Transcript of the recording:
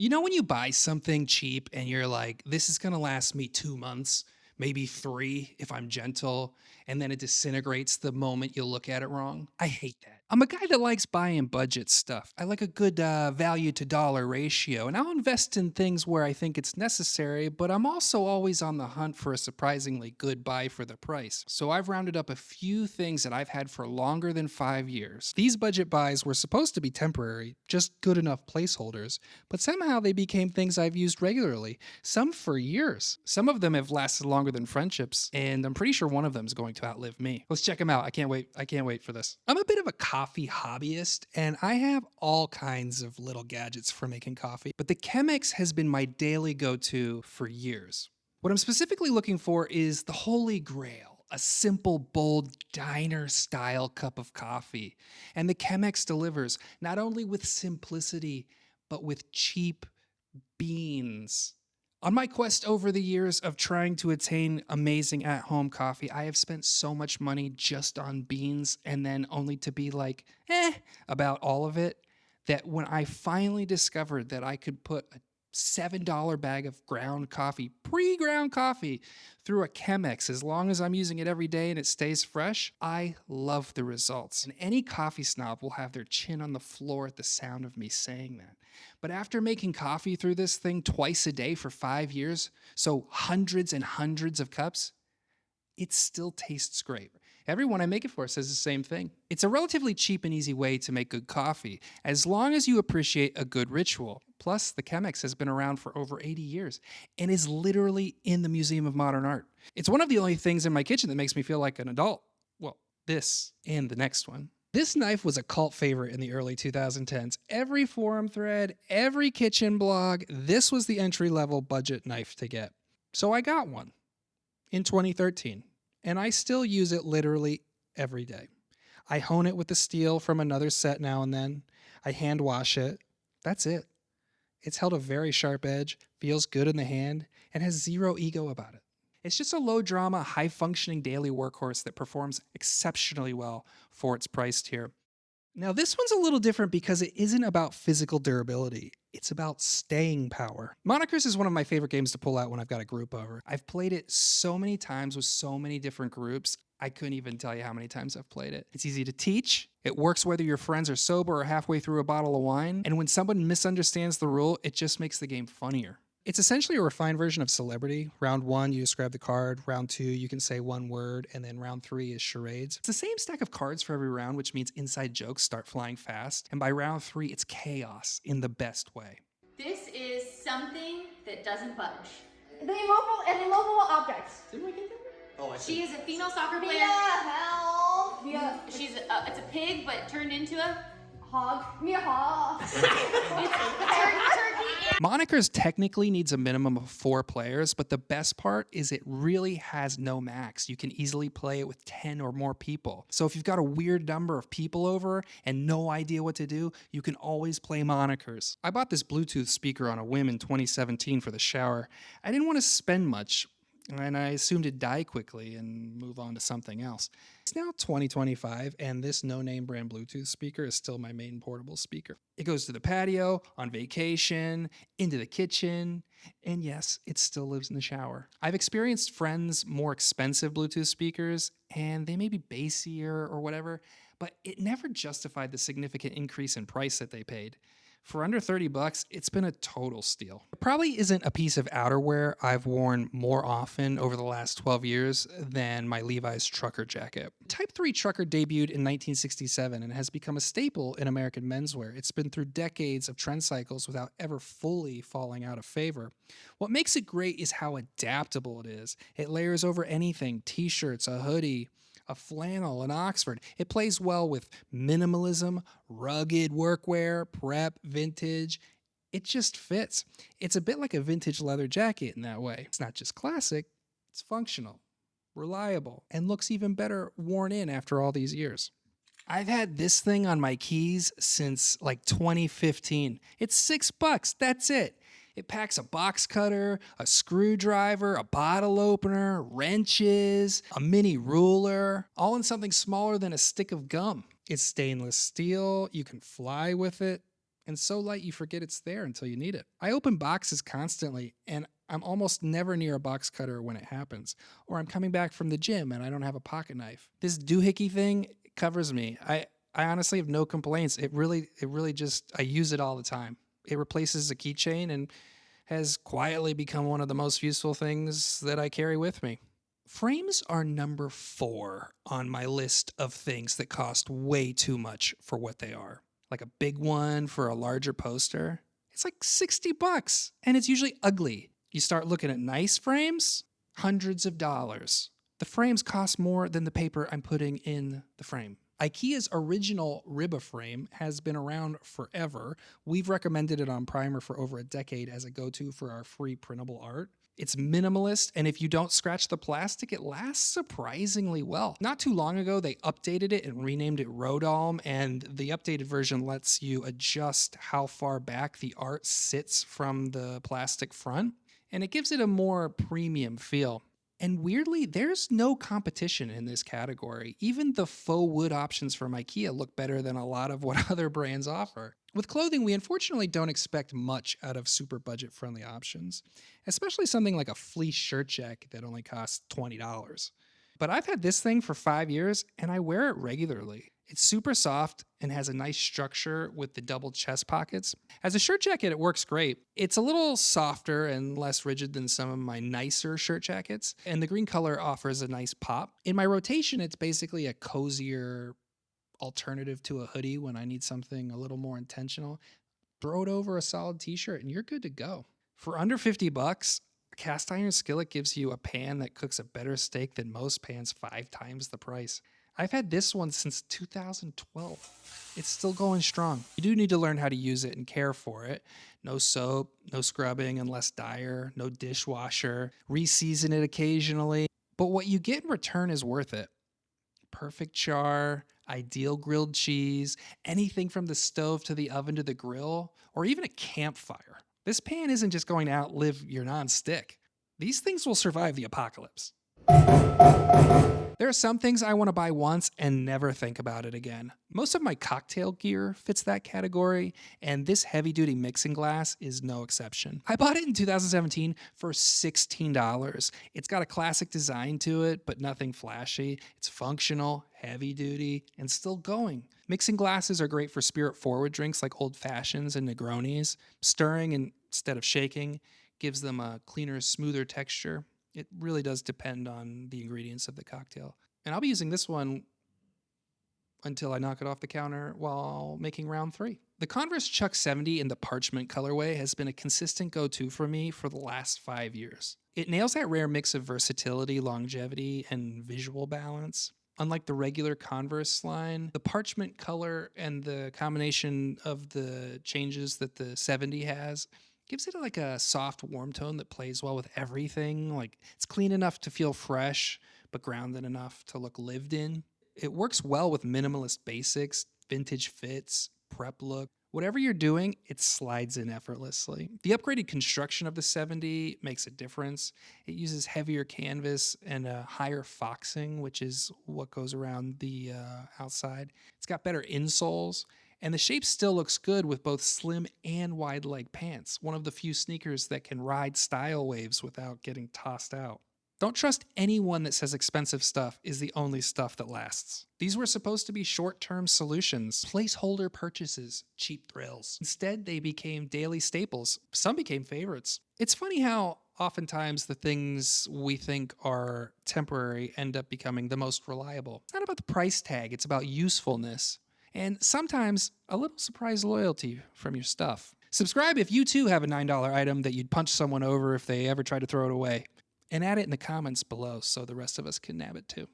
You know when you buy something cheap and you're like, this is gonna last me 2 months, maybe three if I'm gentle, and then it disintegrates the moment you look at it wrong? I hate that. I'm a guy that likes buying budget stuff. I like a good value to dollar ratio, and I'll invest in things where I think it's necessary, but I'm also always on the hunt for a surprisingly good buy for the price. So I've rounded up a few things that I've had for longer than 5 years. These budget buys were supposed to be temporary, just good enough placeholders, but somehow they became things I've used regularly, some for years. Some of them have lasted longer than friendships, and I'm pretty sure one of them is going to outlive me. Let's check them out. I can't wait. I can't wait for this. I'm a bit of a coffee hobbyist, and I have all kinds of little gadgets for making coffee, but the Chemex has been my daily go-to for years. What I'm specifically looking for is the holy grail, a simple, bold diner-style cup of coffee. And the Chemex delivers not only with simplicity, but with cheap beans. On my quest over the years of trying to attain amazing at home coffee, I have spent so much money just on beans and then only to be like, about all of it, that when I finally discovered that I could put a $7 bag of ground coffee, pre ground coffee, through a Chemex as long as I'm using it every day and it stays fresh, I love the results. And any coffee snob will have their chin on the floor at the sound of me saying that. But after making coffee through this thing twice a day for 5 years, so hundreds and hundreds of cups, it still tastes great. Everyone I make it for says the same thing. It's a relatively cheap and easy way to make good coffee, as long as you appreciate a good ritual. Plus, the Chemex has been around for over 80 years and is literally in the Museum of Modern Art. It's one of the only things in my kitchen that makes me feel like an adult. Well, this and the next one. This knife was a cult favorite in the early 2010s. Every forum thread, every kitchen blog, this was the entry-level budget knife to get. So I got one in 2013, and I still use it literally every day. I hone it with the steel from another set now and then. I hand wash it. That's it. It's held a very sharp edge, feels good in the hand, and has zero ego about it. It's just a low drama, high functioning daily workhorse that performs exceptionally well for its price tier. Now, this one's a little different because it isn't about physical durability. It's about staying power. Monikers is one of my favorite games to pull out when I've got a group over. I've played it so many times with so many different groups, I couldn't even tell you how many times I've played it. It's easy to teach. It works whether your friends are sober or halfway through a bottle of wine. And when someone misunderstands the rule, it just makes the game funnier. It's essentially a refined version of Celebrity. Round one, you describe the card. Round two, you can say one word. And then round three is charades. It's the same stack of cards for every round, which means inside jokes start flying fast. And by round three, it's chaos in the best way. This is something that doesn't budge. The immovable objects. Didn't we get that? Oh, I see. She is a female soccer player. Mia, help. Mia, It's a pig, but turned into a hog. Mia, hog. turkey. Monikers technically needs a minimum of 4 players, but the best part is it really has no max. You can easily play it with 10 or more people. So if you've got a weird number of people over and no idea what to do, you can always play Monikers. I bought this Bluetooth speaker on a whim in 2017 for the shower. I didn't want to spend much, and I assumed it'd die quickly and move on to something else. It's now 2025, and this no-name brand Bluetooth speaker is still my main portable speaker. It goes to the patio, on vacation, into the kitchen, and yes, it still lives in the shower. I've experienced friends' more expensive Bluetooth speakers, and they may be bassier or whatever, but it never justified the significant increase in price that they paid. For under $30, it's been a total steal. It probably isn't a piece of outerwear I've worn more often over the last 12 years than my Levi's trucker jacket. Type 3 trucker debuted in 1967 and has become a staple in American menswear. It's been through decades of trend cycles without ever fully falling out of favor. What makes it great is how adaptable it is. It layers over anything, t-shirts, a hoodie, a flannel, an Oxford. It plays well with minimalism, rugged workwear, prep, vintage. It just fits. It's a bit like a vintage leather jacket in that way. It's not just classic, it's functional, reliable, and looks even better worn in after all these years. I've had this thing on my keys since like 2015. It's $6, that's it. It packs a box cutter, a screwdriver, a bottle opener, wrenches, a mini ruler, all in something smaller than a stick of gum. It's stainless steel, you can fly with it. and so light you forget it's there until you need it. I open boxes constantly, and I'm almost never near a box cutter when it happens, or I'm coming back from the gym and I don't have a pocket knife. This doohickey thing covers me. I honestly have no complaints. It really just, I use it all the time. It replaces a keychain and has quietly become one of the most useful things that I carry with me. Frames are number 4 on my list of things that cost way too much for what they are. Like a big one for a larger poster, it's like $60 and it's usually ugly. You start looking at nice frames, hundreds of dollars. The frames cost more than the paper I'm putting in the frame. IKEA's original Ribba frame has been around forever. We've recommended it on Primer for over a decade as a go-to for our free printable art. It's minimalist, and if you don't scratch the plastic, it lasts surprisingly well. Not too long ago, they updated it and renamed it Rodalm, and the updated version lets you adjust how far back the art sits from the plastic front, and it gives it a more premium feel. And weirdly, there's no competition in this category. Even the faux wood options from IKEA look better than a lot of what other brands offer. With clothing, we unfortunately don't expect much out of super budget friendly options, especially something like a fleece shirt jacket that only costs $20. But I've had this thing for 5 years and I wear it regularly. It's super soft and has a nice structure with the double chest pockets. As a shirt jacket, it works great. It's a little softer and less rigid than some of my nicer shirt jackets, and the green color offers a nice pop. In my rotation, it's basically a cozier alternative to a hoodie when I need something a little more intentional. Throw it over a solid t-shirt and you're good to go. For under $50, a cast iron skillet gives you a pan that cooks a better steak than most pans 5 times the price. I've had this one since 2012. It's still going strong. You do need to learn how to use it and care for it. No soap, no scrubbing unless dire, no dishwasher. Reseason it occasionally. But what you get in return is worth it. Perfect char, ideal grilled cheese, anything from the stove to the oven to the grill, or even a campfire. This pan isn't just going to outlive your non-stick. These things will survive the apocalypse. There are some things I want to buy once and never think about it again. Most of my cocktail gear fits that category, and this heavy-duty mixing glass is no exception. I bought it in 2017 for $16. It's got a classic design to it, but nothing flashy. It's functional, heavy-duty, and still going. Mixing glasses are great for spirit-forward drinks like Old Fashions and Negronis. Stirring instead of shaking gives them a cleaner, smoother texture. It really does depend on the ingredients of the cocktail. And I'll be using this one until I knock it off the counter while making round 3. The Converse Chuck 70 in the parchment colorway has been a consistent go-to for me for the last 5 years. It nails that rare mix of versatility, longevity, and visual balance. Unlike the regular Converse line, the parchment color and the combination of the changes that the 70 has gives it like a soft, warm tone that plays well with everything. Like, it's clean enough to feel fresh, but grounded enough to look lived in. It works well with minimalist basics, vintage fits, prep look. Whatever you're doing, it slides in effortlessly. The upgraded construction of the 70 makes a difference. It uses heavier canvas and a higher foxing, which is what goes around the outside. It's got better insoles. And the shape still looks good with both slim and wide leg pants, one of the few sneakers that can ride style waves without getting tossed out. Don't trust anyone that says expensive stuff is the only stuff that lasts. These were supposed to be short-term solutions, placeholder purchases, cheap thrills. Instead, they became daily staples. Some became favorites. It's funny how oftentimes the things we think are temporary end up becoming the most reliable. It's not about the price tag, it's about usefulness. And sometimes a little surprise loyalty from your stuff. Subscribe if you too have a $9 item that you'd punch someone over if they ever tried to throw it away. And add it in the comments below so the rest of us can nab it too.